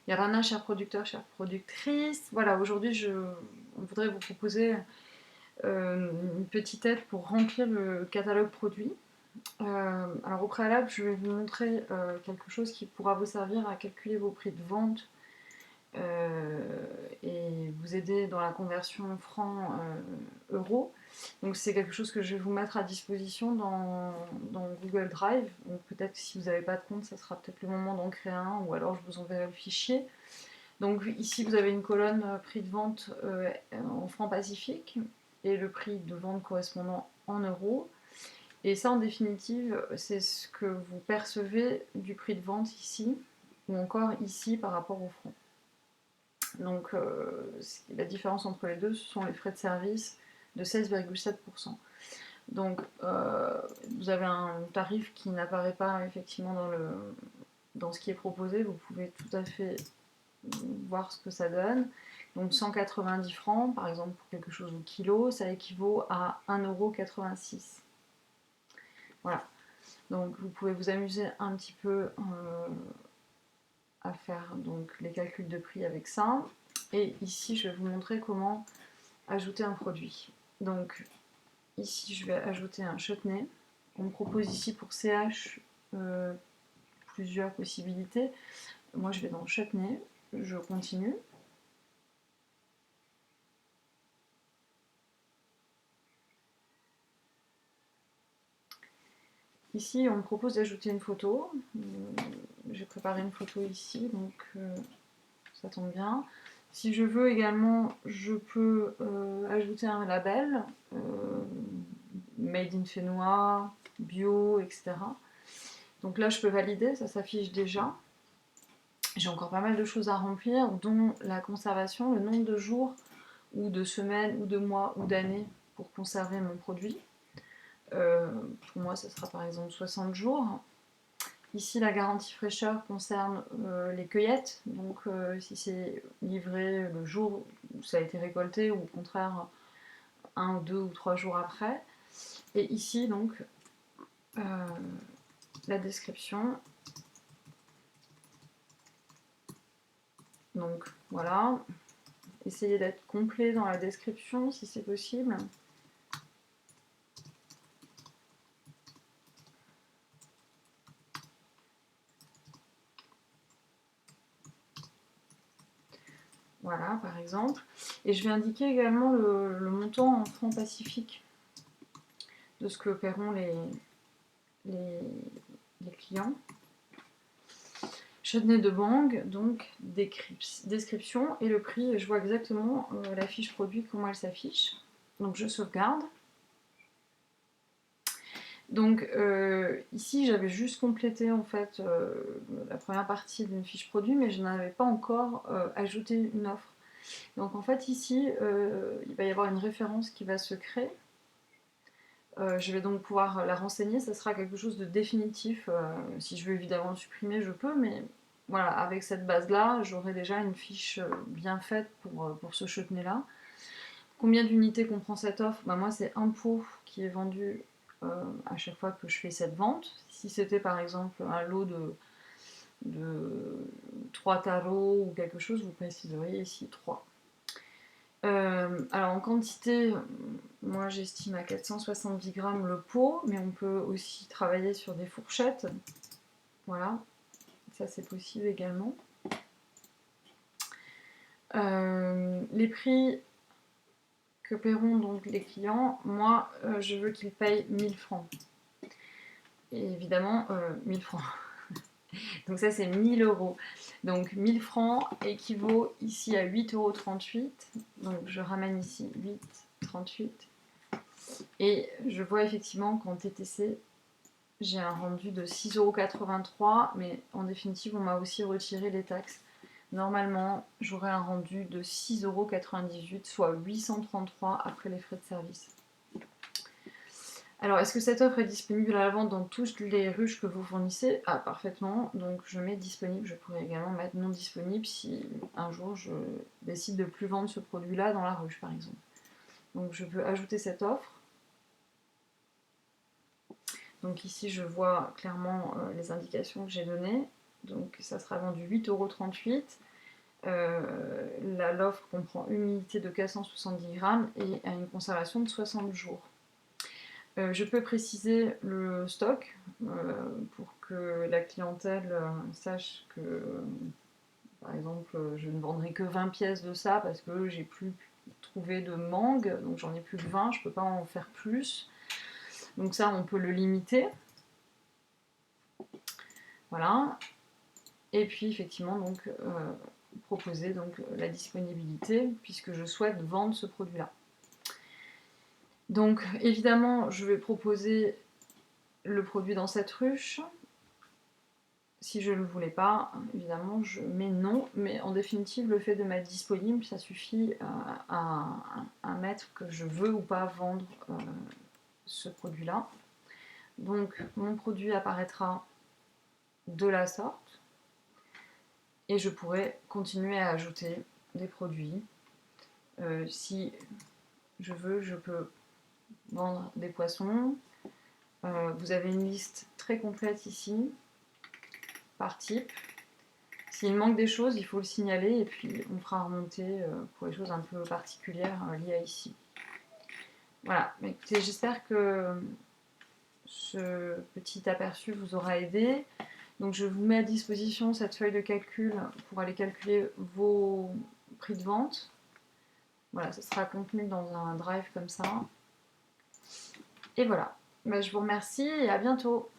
Yarana, chers producteurs, chères productrices. Voilà, aujourd'hui, on voudrait vous proposer une petite aide pour remplir le catalogue produit. Alors au préalable, je vais vous montrer quelque chose qui pourra vous servir à calculer vos prix de vente et vous aider dans la conversion franc-euro. Donc c'est quelque chose que je vais vous mettre à disposition dans Google Drive. Donc peut-être que si vous n'avez pas de compte, ça sera peut-être le moment d'en créer un, ou alors je vous enverrai le fichier. Donc ici vous avez une colonne prix de vente en francs Pacifique et le prix de vente correspondant en euros. Et ça en définitive, c'est ce que vous percevez du prix de vente ici, ou encore ici par rapport au franc. Donc la différence entre les deux, ce sont les frais de service de 16,7%. Donc vous avez un tarif qui n'apparaît pas effectivement dans ce qui est proposé. Vous pouvez tout à fait voir ce que ça donne. Donc 190 francs, par exemple, pour quelque chose au kilo, ça équivaut à 1,86 €. Voilà. Donc vous pouvez vous amuser un petit peu à faire donc, les calculs de prix avec ça. Et ici, je vais vous montrer comment ajouter un produit. Donc ici, je vais ajouter un chutney. On me propose ici pour CH plusieurs possibilités. Moi, je vais dans chutney. Je continue. Ici, on me propose d'ajouter une photo. J'ai préparé une photo ici, donc ça tombe bien. Si je veux également, je peux ajouter un label, Made in Fénois, bio, etc. Donc là, je peux valider, ça s'affiche déjà. J'ai encore pas mal de choses à remplir, dont la conservation, le nombre de jours, ou de semaines, ou de mois, ou d'années pour conserver mon produit. Pour moi, ça sera par exemple 60 jours. Ici, la garantie fraîcheur concerne les cueillettes, donc si c'est livré le jour où ça a été récolté, ou au contraire 1 ou 2 ou 3 jours après. Et ici, donc, la description. Donc voilà, essayez d'être complet dans la description si c'est possible. Voilà, par exemple. Et je vais indiquer également le montant en francs Pacifique de ce que paieront les clients. Chutney de Bang, donc description et le prix, je vois exactement la fiche produit, comment elle s'affiche. Donc je sauvegarde. Donc ici j'avais juste complété en fait la première partie d'une fiche produit, mais je n'avais pas encore ajouté une offre. Donc en fait ici il va y avoir une référence qui va se créer. Je vais donc pouvoir la renseigner, ça sera quelque chose de définitif. Si je veux évidemment le supprimer, je peux, mais voilà, avec cette base-là, j'aurai déjà une fiche bien faite pour ce chutney-là. Combien d'unités comprend cette offre? Bah, moi, c'est un pot qui est vendu à chaque fois que je fais cette vente. Si c'était par exemple un lot de 3 tarots ou quelque chose, vous préciseriez ici 3. Alors en quantité, moi j'estime à 470 grammes le pot, mais on peut aussi travailler sur des fourchettes. Voilà, ça c'est possible également. Les prix que paieront donc les clients, moi je veux qu'ils payent 1000 francs. Et évidemment, 1000 francs. Donc ça c'est 1000 euros. Donc 1000 francs équivaut ici à 8,38 €. Donc je ramène ici 8,38 €. Et je vois effectivement qu'en TTC, j'ai un rendu de 6,83 €, mais en définitive, on m'a aussi retiré les taxes. Normalement, j'aurai un rendu de 6,98 €, soit 833 € après les frais de service. Alors, est-ce que cette offre est disponible à la vente dans toutes les ruches que vous fournissez? Ah, parfaitement. Donc, je mets disponible. Je pourrais également mettre non disponible si un jour je décide de ne plus vendre ce produit-là dans la ruche, par exemple. Donc, je peux ajouter cette offre. Donc ici, je vois clairement les indications que j'ai données. Donc ça sera vendu 8,38 €. L'offre comprend une unité de 470 grammes et a une conservation de 60 jours. Je peux préciser le stock pour que la clientèle sache que, par exemple, je ne vendrai que 20 pièces de ça parce que j'ai plus trouvé de mangue, donc j'en ai plus que 20, je ne peux pas en faire plus. Donc ça, on peut le limiter. Voilà. Et puis effectivement, donc, proposer donc, la disponibilité puisque je souhaite vendre ce produit-là. Donc évidemment, je vais proposer le produit dans cette ruche. Si je ne le voulais pas, évidemment, je mets non. Mais en définitive, le fait de mettre disponible, ça suffit à mettre que je veux ou pas vendre ce produit-là. Donc mon produit apparaîtra de la sorte. Et je pourrais continuer à ajouter des produits. Si je veux, je peux vendre des poissons. Vous avez une liste très complète ici, par type. S'il manque des choses, il faut le signaler et puis on fera remonter pour les choses un peu particulières liées à ici. Voilà, écoutez, j'espère que ce petit aperçu vous aura aidé. Donc je vous mets à disposition cette feuille de calcul pour aller calculer vos prix de vente. Voilà, ça sera contenu dans un drive comme ça. Et voilà, je vous remercie et à bientôt.